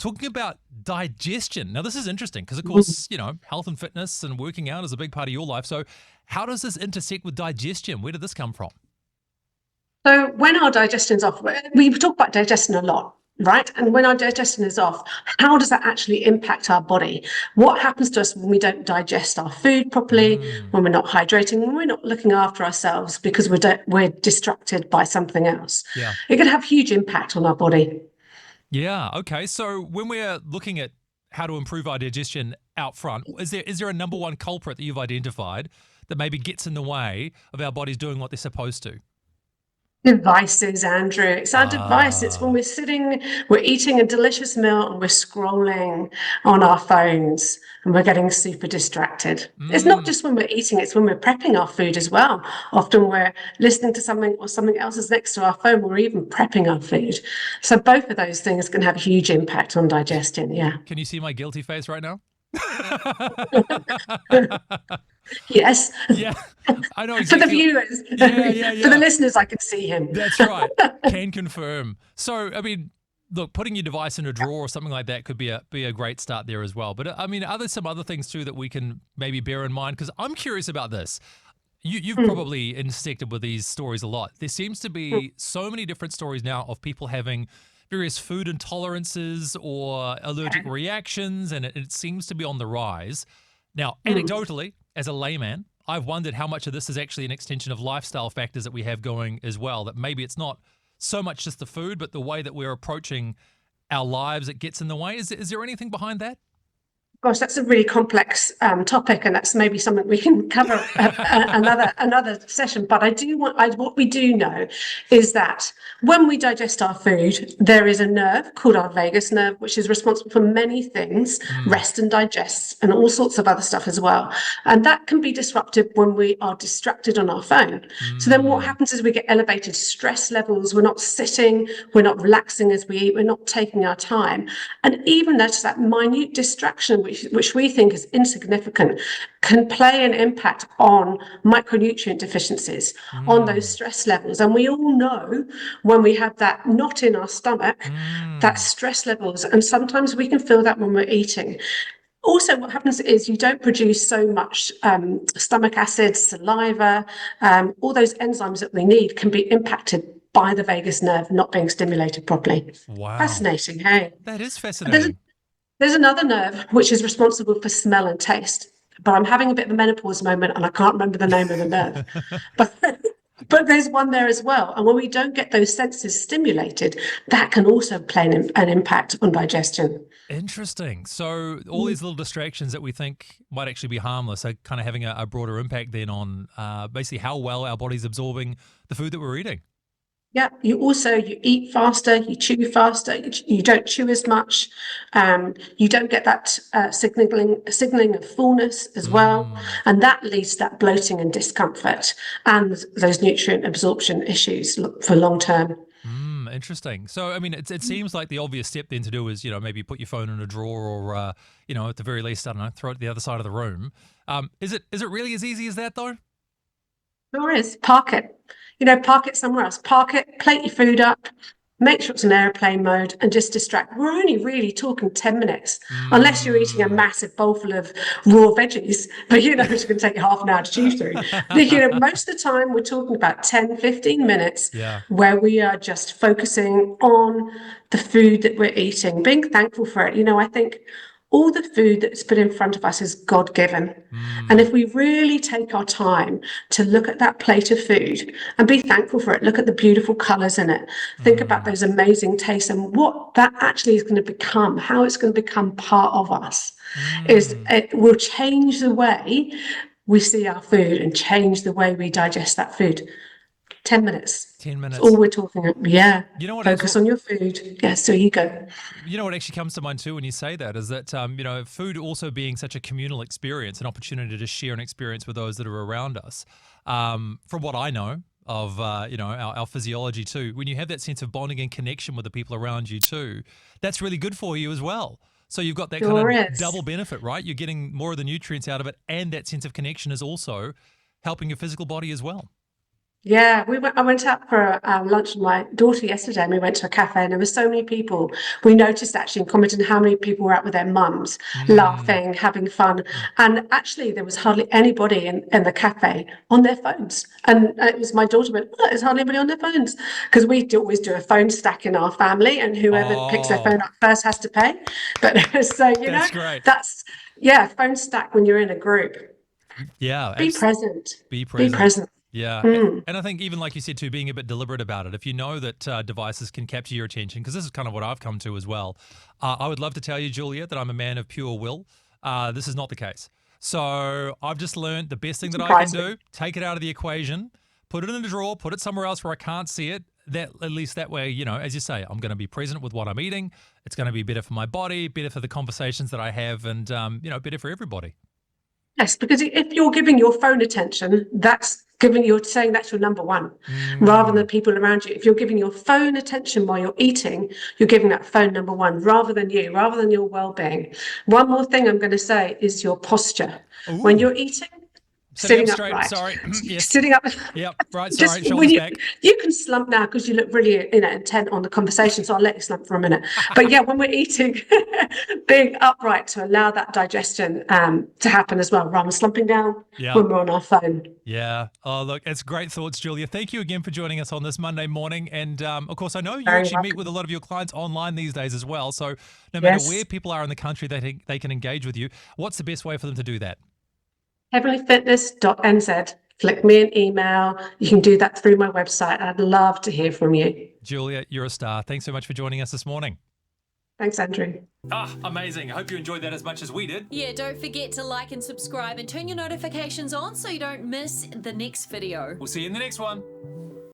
talking about digestion. Now, this is interesting because, of course, health and fitness and working out is a big part of your life. So how does this intersect with digestion? Where did this come from? So when our digestion's off, we talk about digestion a lot, right? And when our digestion is off, how does that actually impact our body? What happens to us when we don't digest our food properly, when we're not hydrating, when we're not looking after ourselves because we're distracted by something else? Yeah. It can have huge impact on our body. Yeah. Okay. So when we're looking at how to improve our digestion out front, is there a number one culprit that you've identified that maybe gets in the way of our bodies doing what they're supposed to? Devices, Andrew. It's our device. It's when we're eating a delicious meal and we're scrolling on our phones and we're getting super distracted. It's not just when we're eating, it's when we're prepping our food as well. Often we're listening to something or something else is next to our phone. We're even prepping our food. So both of those things can have a huge impact on digestion. Yeah. Can you see my guilty face right now? Yes. Yeah, I know exactly. For the viewers. Yeah. For the listeners, I can see him. That's right. Can confirm. So, I mean, look, putting your device in a drawer or something like that could be a great start there as well. But I mean, are there some other things too that we can maybe bear in mind? Because I'm curious about this. You've probably intersected with these stories a lot. There seems to be so many different stories now of people having various food intolerances or allergic reactions, and it seems to be on the rise. Now, anecdotally, as a layman, I've wondered how much of this is actually an extension of lifestyle factors that we have going as well, that maybe it's not so much just the food, but the way that we're approaching our lives that gets in the way. Is there anything behind that? Gosh, that's a really complex topic, and that's maybe something we can cover another session. But what we do know is that when we digest our food, there is a nerve called our vagus nerve, which is responsible for many things, rest and digest, and all sorts of other stuff as well. And that can be disrupted when we are distracted on our phone. So then what happens is we get elevated stress levels. We're not sitting, we're not relaxing as we eat, we're not taking our time. And even that minute distraction, which we think is insignificant, can play an impact on micronutrient deficiencies, on those stress levels. And we all know when we have that knot in our stomach, that stress levels, and sometimes we can feel that when we're eating. Also, what happens is you don't produce so much stomach acid, saliva, all those enzymes that we need can be impacted by the vagus nerve not being stimulated properly. Wow. Fascinating, hey? That is fascinating. There's another nerve which is responsible for smell and taste, but I'm having a bit of a menopause moment and I can't remember the name of the nerve. But there's one there as well. And when we don't get those senses stimulated, that can also play an impact on digestion. Interesting. So all these little distractions that we think might actually be harmless are kind of having a broader impact then on basically how well our body's absorbing the food that we're eating. Yeah, you eat faster, you chew faster, you don't chew as much, you don't get that signaling of fullness as well, and that leads to that bloating and discomfort and those nutrient absorption issues for long term. Interesting. So, I mean, it seems like the obvious step then to do is, maybe put your phone in a drawer or, at the very least, I don't know, throw it to the other side of the room. Is it really as easy as that though? Sure is. Park it. Park it somewhere else. Park it, plate your food up, make sure it's in airplane mode and just distract. We're only really talking 10 minutes, unless you're eating a massive bowl full of raw veggies, but it's going to take you half an hour to chew through. But, most of the time we're talking about 10, 15 minutes where we are just focusing on the food that we're eating, being thankful for it. I think all the food that's put in front of us is God-given. And if we really take our time to look at that plate of food and be thankful for it, look at the beautiful colours in it, think about those amazing tastes and what that actually is going to become, how it's going to become part of us, it will change the way we see our food and change the way we digest that food. 10 minutes. 10 minutes. That's all we're talking about. Yeah. Focus on your food. Yeah, so you go. What actually comes to mind too when you say that is that, food also being such a communal experience, an opportunity to share an experience with those that are around us. From what I know of, our physiology too, when you have that sense of bonding and connection with the people around you too, that's really good for you as well. So you've got that kind of double benefit, right? You're getting more of the nutrients out of it, and that sense of connection is also helping your physical body as well. Yeah, I went out for lunch with my daughter yesterday, and we went to a cafe, and there were so many people. We noticed actually and commented how many people were out with their mums, laughing, having fun, and actually there was hardly anybody in the cafe on their phones. And it was my daughter went, "Oh, there's hardly anybody on their phones," because always do a phone stack in our family, and whoever picks their Oh, phone up first has to pay. But so that's great. that's phone stack when you're in a group. Yeah, Be present. be Be present. present. Yeah. Mm. And I think even like you said too, being a bit deliberate about it. If you know that devices can capture your attention, because this is kind of what I've come to as well. I would love to tell you, Julia, that I'm a man of pure will. This is not the case. So I've just learned the best thing that I can do, take it out of the equation, put it in a drawer, put it somewhere else where I can't see it. That at least that way, you know, as you say, I'm going to be present with what I'm eating. It's going to be better for my body, better for the conversations that I have, and better for everybody. Yes, because if you're giving your phone attention, you're saying that's your number one, rather than the people around you. If you're giving your phone attention while you're eating, you're giving that phone number one, rather than your well-being. One more thing I'm going to say is your posture. Ooh. When you're eating, sitting up straight. upright. Sorry. Yes. Sitting up. Yep. Right. Just Sorry. Shoulders back. You can slump now because you look really intent on the conversation. So I'll let you slump for a minute. But yeah, when we're eating, being upright to allow that digestion to happen as well, rather than slumping down when we're on our phone. Yeah. Oh, look, it's great thoughts, Julia. Thank you again for joining us on this Monday morning. And of course, I know you actually meet with a lot of your clients online these days as well. So no matter where people are in the country, they can engage with you. What's the best way for them to do that? heavenlyfitness.nz. Flick me an email. You can do that through my website. I'd love to hear from you. Julia, you're a star. Thanks so much for joining us this morning. Thanks, Andrew. Amazing. I hope you enjoyed that as much as we did. Yeah, don't forget to like and subscribe and turn your notifications on so you don't miss the next video. We'll see you in the next one.